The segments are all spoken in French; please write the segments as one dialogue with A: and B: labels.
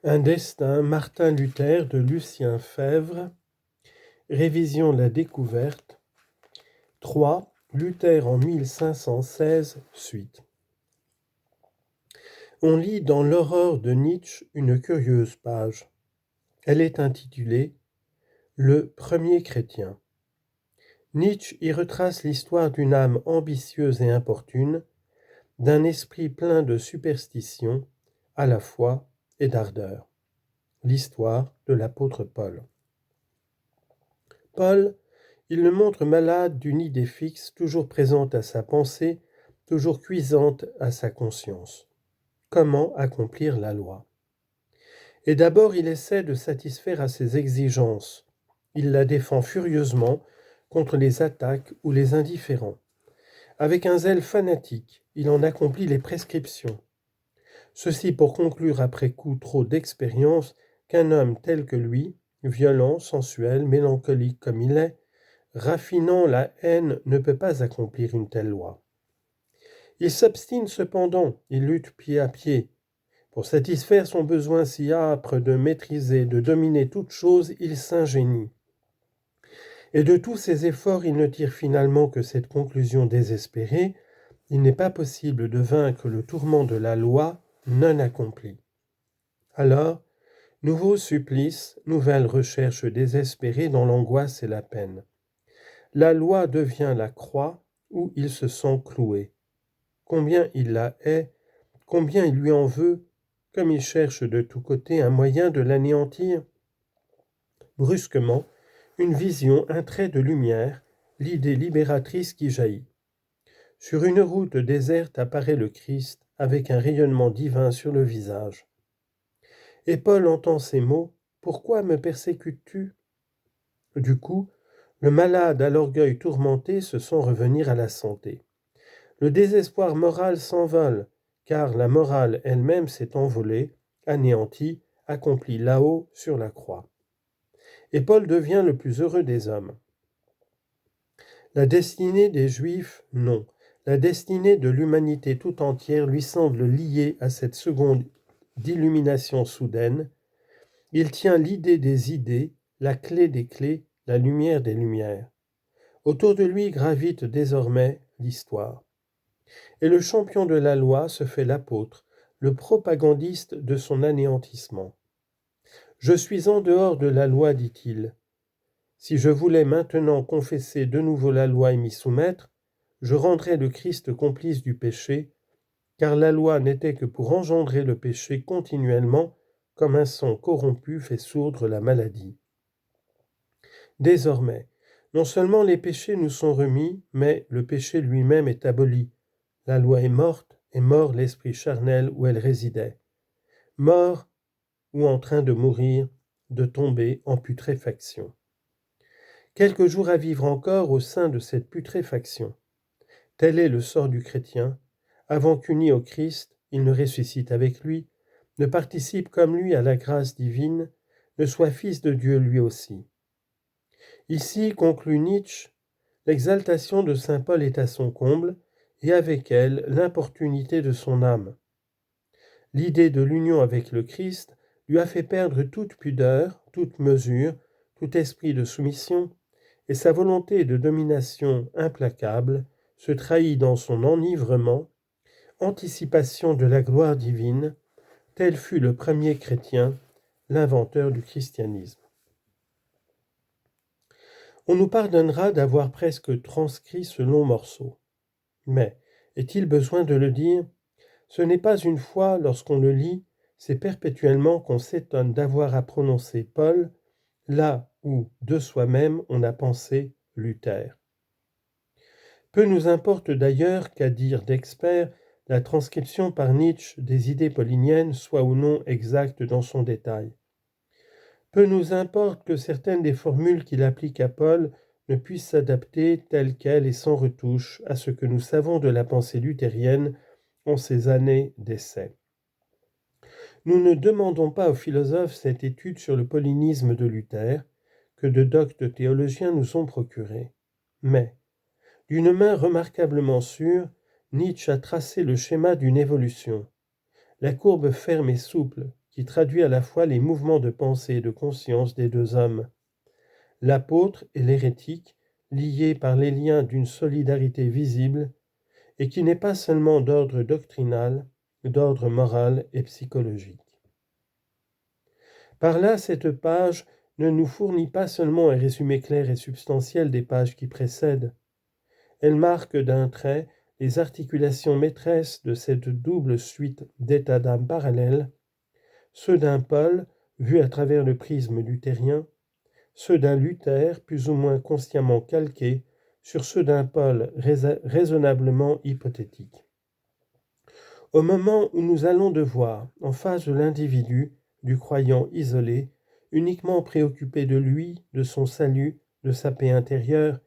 A: Un destin, Martin Luther de Lucien Febvre, révision de la découverte, 3, Luther en 1516, suite. On lit dans l'Aurore de Nietzsche une curieuse page. Elle est intitulée « Le premier chrétien ». Nietzsche y retrace l'histoire d'une âme ambitieuse et importune, d'un esprit plein de superstition, à la fois, et d'ardeur. L'histoire de l'apôtre Paul. Paul, il le montre malade d'une idée fixe, toujours présente à sa pensée, toujours cuisante à sa conscience. Comment accomplir la loi? Et d'abord, il essaie de satisfaire à ses exigences. Il la défend furieusement contre les attaques ou les indifférents. Avec un zèle fanatique, il en accomplit les prescriptions. Ceci pour conclure après coup trop d'expérience qu'un homme tel que lui, violent, sensuel, mélancolique comme il est, raffinant la haine, ne peut pas accomplir une telle loi. Il s'obstine cependant, il lutte pied à pied. Pour satisfaire son besoin si âpre de maîtriser, de dominer toute chose, il s'ingénie. Et de tous ses efforts, il ne tire finalement que cette conclusion désespérée: il n'est pas possible de vaincre le tourment de la loi non accomplie. Alors, nouveau supplice, nouvelle recherche désespérée dans l'angoisse et la peine. La loi devient la croix où il se sent cloué. Combien il la hait, combien il lui en veut, comme il cherche de tous côtés un moyen de l'anéantir. Brusquement, une vision, un trait de lumière, l'idée libératrice qui jaillit. Sur une route déserte apparaît le Christ avec un rayonnement divin sur le visage. Et Paul entend ces mots: « Pourquoi me persécutes-tu » Du coup, le malade à l'orgueil tourmenté se sent revenir à la santé. Le désespoir moral s'envole, car la morale elle-même s'est envolée, anéantie, accomplie là-haut sur la croix. Et Paul devient le plus heureux des hommes. La destinée des Juifs, non. La destinée de l'humanité tout entière lui semble liée à cette seconde d'illumination soudaine. Il tient l'idée des idées, la clé des clés, la lumière des lumières. Autour de lui gravite désormais l'histoire. Et le champion de la loi se fait l'apôtre, le propagandiste de son anéantissement. « Je suis en dehors de la loi, dit-il. Si je voulais maintenant confesser de nouveau la loi et m'y soumettre, je rendrais le Christ complice du péché, car la loi n'était que pour engendrer le péché continuellement, comme un son corrompu fait sourdre la maladie. Désormais, non seulement les péchés nous sont remis, mais le péché lui-même est aboli. La loi est morte, et mort l'esprit charnel où elle résidait. Mort ou en train de mourir, de tomber en putréfaction. Quelques jours à vivre encore au sein de cette putréfaction. Tel est le sort du chrétien. Avant qu'uni au Christ, il ne ressuscite avec lui, ne participe comme lui à la grâce divine, ne soit fils de Dieu lui aussi. Ici, conclut Nietzsche, l'exaltation de saint Paul est à son comble, et avec elle l'importunité de son âme. L'idée de l'union avec le Christ lui a fait perdre toute pudeur, toute mesure, tout esprit de soumission, et sa volonté de domination implacable se trahit dans son enivrement, anticipation de la gloire divine. Tel fut le premier chrétien, l'inventeur du christianisme. On nous pardonnera d'avoir presque transcrit ce long morceau. Mais est-il besoin de le dire? Ce n'est pas une fois lorsqu'on le lit, c'est perpétuellement qu'on s'étonne d'avoir à prononcer Paul là où, de soi-même, on a pensé Luther. Peu nous importe d'ailleurs qu'à dire d'experts, la transcription par Nietzsche des idées pauliniennes soit ou non exacte dans son détail. Peu nous importe que certaines des formules qu'il applique à Paul ne puissent s'adapter telles quelles et sans retouche à ce que nous savons de la pensée luthérienne en ces années d'essai. Nous ne demandons pas aux philosophes cette étude sur le paulinisme de Luther, que de doctes théologiens nous ont procuré. Mais, d'une main remarquablement sûre, Nietzsche a tracé le schéma d'une évolution. La courbe ferme et souple, qui traduit à la fois les mouvements de pensée et de conscience des deux hommes, l'apôtre et l'hérétique, liés par les liens d'une solidarité visible et qui n'est pas seulement d'ordre doctrinal, d'ordre moral et psychologique. Par là, cette page ne nous fournit pas seulement un résumé clair et substantiel des pages qui précèdent. Elle marque d'un trait les articulations maîtresses de cette double suite d'états d'âme parallèles, ceux d'un Paul, vu à travers le prisme luthérien, ceux d'un Luther, plus ou moins consciemment calqués, sur ceux d'un Paul raisonnablement hypothétique. Au moment où nous allons devoir, en face de l'individu, du croyant isolé, uniquement préoccupé de lui, de son salut, de sa paix intérieure,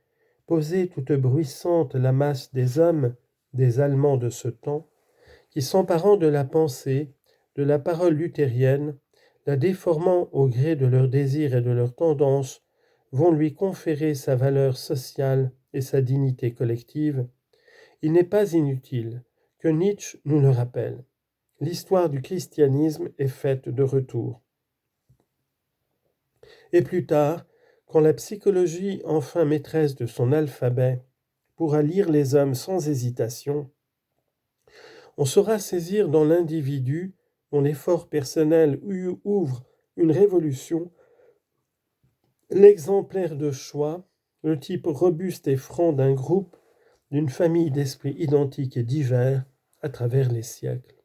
A: poser toute bruissante la masse des hommes, des Allemands de ce temps, qui s'emparant de la pensée, de la parole luthérienne, la déformant au gré de leurs désirs et de leurs tendances, vont lui conférer sa valeur sociale et sa dignité collective, il n'est pas inutile que Nietzsche nous le rappelle. L'histoire du christianisme est faite de retours. Et plus tard, quand la psychologie, enfin maîtresse de son alphabet, pourra lire les hommes sans hésitation, on saura saisir dans l'individu, dont l'effort personnel ouvre une révolution, l'exemplaire de choix, le type robuste et franc d'un groupe, d'une famille d'esprits identiques et divers à travers les siècles.